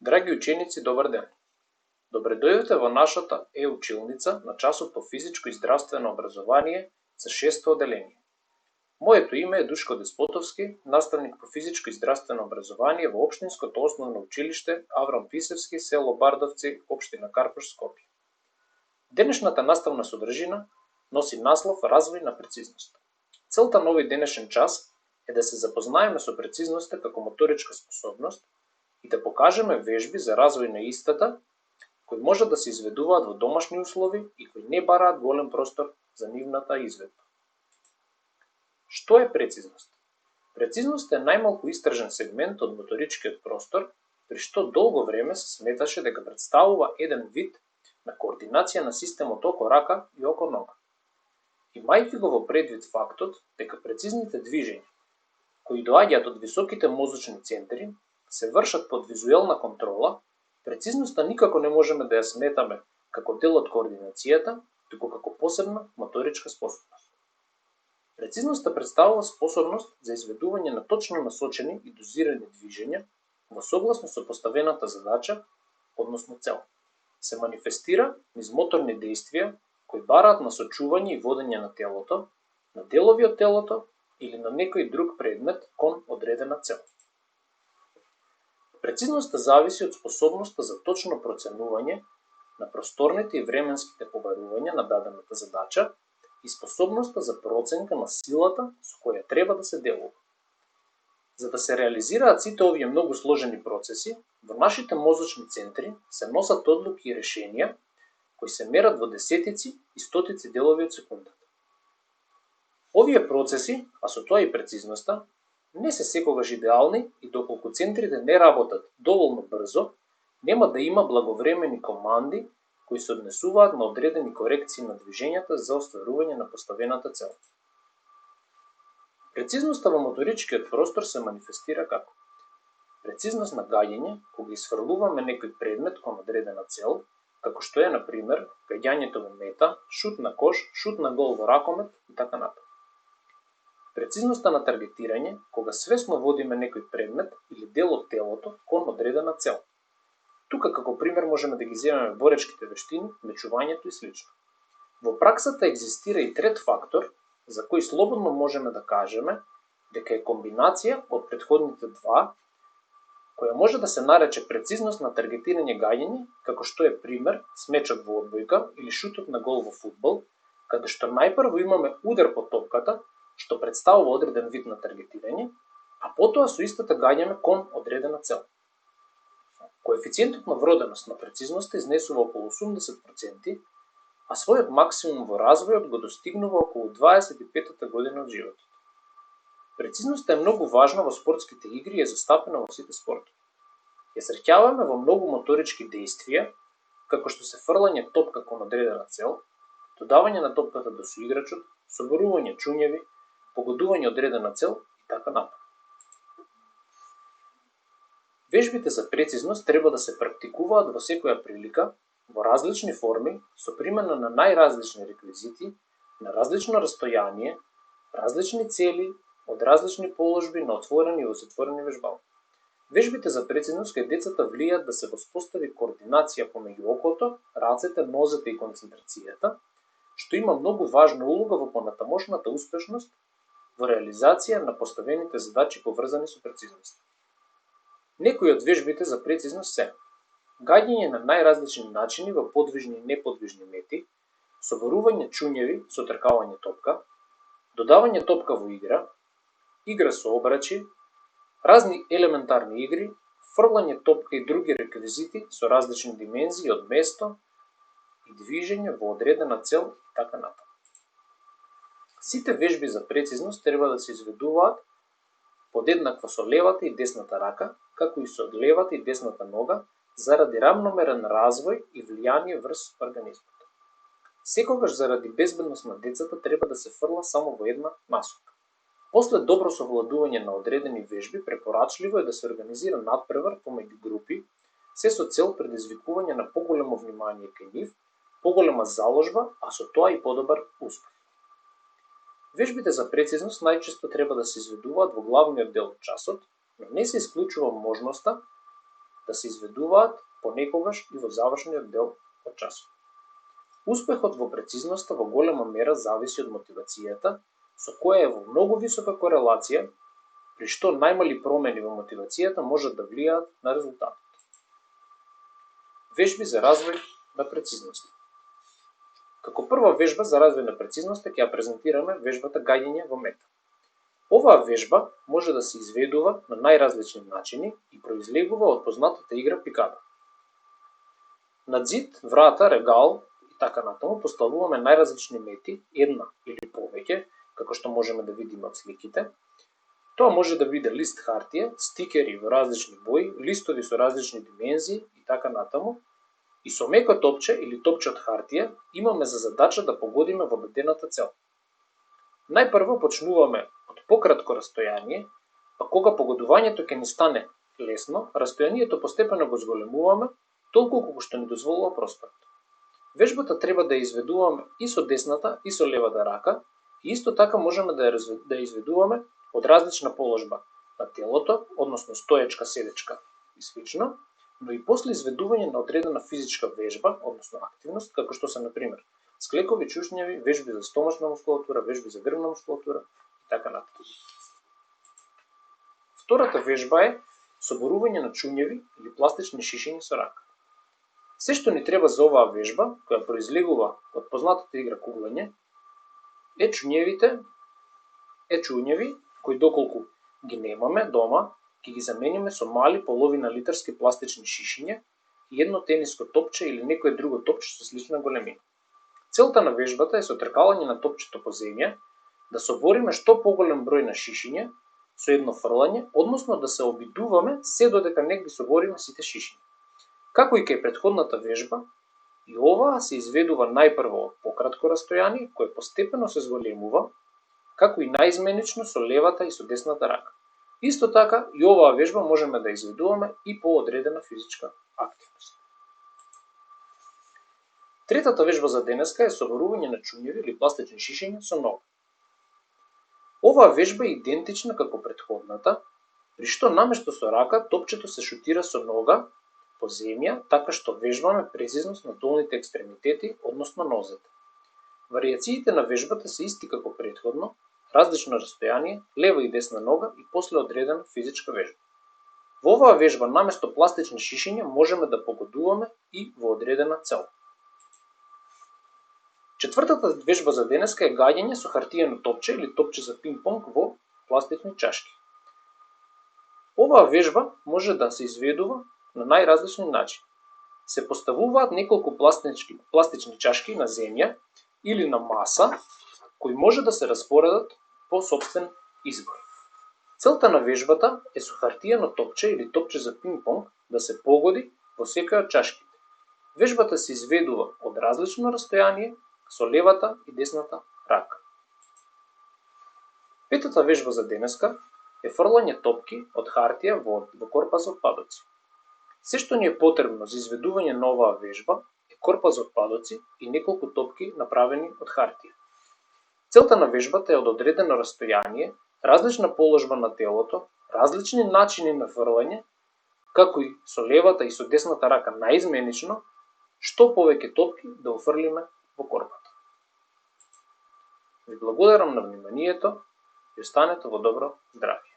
Драги ученици, добар ден! Добре дојдовте во нашата училница на часот по физичко и здравствено образование за 6-то одделение. Моето име е Душко Деспотовски, наставник по физичко и здравствено образование во Општинското основно училиште Аврам Писевски, село Бардовци, општина Карпуш, Скопје. Денешната наставна содржина носи наслов Развој на прецизноста. Целта на овој денешен час е да се запознаеме со прецизноста како моторичка способност и да покажеме вежби за развој на истата, кои можат да се изведуваат во домашни услови и кои не бараат голем простор за нивната изведба. Што е прецизност? Прецизност е најмалку истражен сегмент од моторичкиот простор, при што долго време се сметаше дека представува еден вид на координација на системот око-рака и око-нога. Имајќи го во предвид фактот дека прецизните движења, кои доаѓаат од високите мозочни центри, се вршат под визуелна контрола, прецизноста никако не можеме да ја сметаме како дел од координацијата, туку како посебна моторичка способност. Прецизноста представува способност за изведување на точно насочени и дозирани движења во согласно со поставената задача, односно цел. Се манифестира низ моторни дејствија кои бараат насочување и водење на телото, на делови од телото или на некој друг предмет кон одредена цел. Прецизноста зависи од способноста за точно проценување на просторните и временските побарувања на дадената задача и способноста за проценка на силата со која треба да се делува. За да се реализираат сите овие многу сложени процеси, во нашите мозочни центри се носат одлуки и решенија кои се мерат во десетици и стотици делови од секундата. Овие процеси, а со тоа и прецизноста, не се секогаш идеални и доколку центрите не работат доволно брзо, нема да има благовремени команди кои се однесуваат на одредени корекции на движењата за остварување на поставената цел. Прецизноста во моторичкиот простор се манифестира како прецизност на гаѓање кога исфрлуваме некој предмет кон одредена цел, како што е, например, гаѓањето во мета, шут на кош, шут на гол во ракомет и така натаму. Прецизноста на таргетирање, кога свесно водиме некој предмет или дел од телото кон одредена цел. Тука како пример можеме да ги земеме боречките вештини, мечувањето и слично. Во праксата екзистира и трет фактор, за кој слободно можеме да кажеме дека е комбинација од претходните два, која може да се нарече прецизност на таргетирање гаѓање, како што е пример смечот во одбојка или шутот на гол во фудбал, каде што најпрво имаме удар по топката, што представува одреден вид на таргетирање, а потоа со истата гаѓаме кон одредена цел. Коефициентот на вроденост на прецизноста изнесува околу 80%, а својот максимум во развојот го достигнува околу 25-та година од животот. Прецизноста е многу важна во спортските игри и е застапена во сите спортови. Ја среќаваме во многу моторички дејствија, како што се фрлање топка кон одредена цел, додавање на топката до соиграчот, соборување чуњеви, погодување одредена цел и така натаму. Вежбите за прецизност треба да се практикуваат во секоја прилика, во различни форми, со примена на најразлични реквизити, на различно растојание, различни цели, од различни положби на отворени и затворени вежбални. Вежбите за прецизност кај децата влијаат да се воспостави координација помеѓу окото, рацете, нозете и концентрацијата, што има многу важна улога во понатамошната успешност во реализација на поставените задачи поврзани со прецизност. Некои од вежбите за прецизност се гаѓање на најразлични начини во подвижни и неподвижни мети, соборување чуњеви со тркалање топка, додавање топка во игра, игра со обрачи, разни елементарни игри, фрлање топка и други реквизити со различни димензии од место и движење во одредена цел и така натаму. Сите вежби за прецизност треба да се изведуваат подеднакво со левата и десната рака, како и со левата и десната нога, заради рамномерен развој и влијание врз организмот. Секогаш заради безбедност на децата треба да се фрла само во една насока. После добро совладување на одредени вежби, препорачливо е да се организира надпревар помеѓу групи, се со цел предизвикување на поголемо внимание кај нив, поголема заложба, а со тоа и подобар успех. Вежбите за прецизност најчесто треба да се изведуваат во главниот дел од часот, но не се исклучува можноста да се изведуваат понекогаш и во завршниот дел од часот. Успехот во прецизноста во голема мера зависи од мотивацијата, со која е во многу висока корелација, при што најмали промени во мотивацијата можат да влијаат на резултатот. Вежби за развој на прецизноста. Како прва вежба за развој на прецизноста ќе ја презентираме вежбата гаѓање во мета. Оваа вежба може да се изведува на најразлични начини и произлегува од познатата игра пикадо. На ѕид, врата, регал и така натаму поставуваме најразлични мети, една или повеќе, како што можеме да видиме од сликите. Тоа може да биде лист хартија, стикери во различни бои, листови со различни димензии и така натаму. И со меко топче или топче од хартија имаме за задача да погодиме во дадената цел. Најпрво почнуваме од пократко растојание, па кога погодувањето ќе ни стане лесно, растојанието постепено го зголемуваме толку колку што ни дозволува просторот. Вежбата треба да ја изведуваме и со десната и со левата рака, и исто така можеме да ја изведуваме од различна положба на телото, односно стоечка, седечка и слично, но и после изведување на одредена физичка вежба, односно активност, како што се, например, склекови, чушњеви, вежби за стомашна мускулатура, вежби за грбна мускулатура и така натаму. Втората вежба е соборување на чуњеви или пластични шишиња со рака. Се што ни треба за оваа вежба, која произлегува од познатата игра куглање, е чуњеви кои доколку ги немаме дома, ќе ги замениме со мали половина литарски пластични шишиња и едно тениско топче или некое друго топче со слична големина. Целта на вежбата е со тркалање на топчето по земја да собориме што поголем број на шишиња со едно фрлање, односно да се обидуваме се додека не ги собориме сите шишиња. Како и кај претходната вежба, и оваа се изведува најпрво од пократко растојание, кое постепено се зголемува, како и наизменично со левата и со десната рака. Исто така, и оваа вежба можеме да изведуваме и по одредена физичка активност. Третата вежба за денеска е соборување на чуњеви или пластични шишиња со нога. Оваа вежба е идентична како претходната, при што наместо со рака топчето се шутира со нога по земја, така што вежбаме прецизност на долните екстремитети, односно нозете. Варијациите на вежбата се исти како претходно, различно растојание, лева и десна нога и после одредена физичка вежба. Во оваа вежба наместо пластични шишиња можеме да погодуваме и во одредена цел. Четвртата вежба за денеска е гаѓање со хартиено топче или топче за пинг-понг во пластични чашки. Оваа вежба може да се изведува на најразлични начини. Се поставуваат неколку пластични чашки на земја или на маса, кои може да се распоредат по сопствен избор. Целта на вежбата е со хартиено топче или топче за пинг-понг да се погоди во секоја од чашките. Вежбата се изведува од различно растојание со левата и десната рака. Петата вежба за денеска е фрлање топки од хартија во корпа за отпадоци. Се што ни е потребно за изведување на оваа вежба е корпа за отпадоци и неколку топки направени од хартија. Целта на вежбата е од одредено растојание, различна положба на телото, различни начини на фрлање, како и со левата и со десната рака наизменично, што повеќе топки да уфрлиме во корпата. Ви благодарам на вниманието и останете во добро здравје.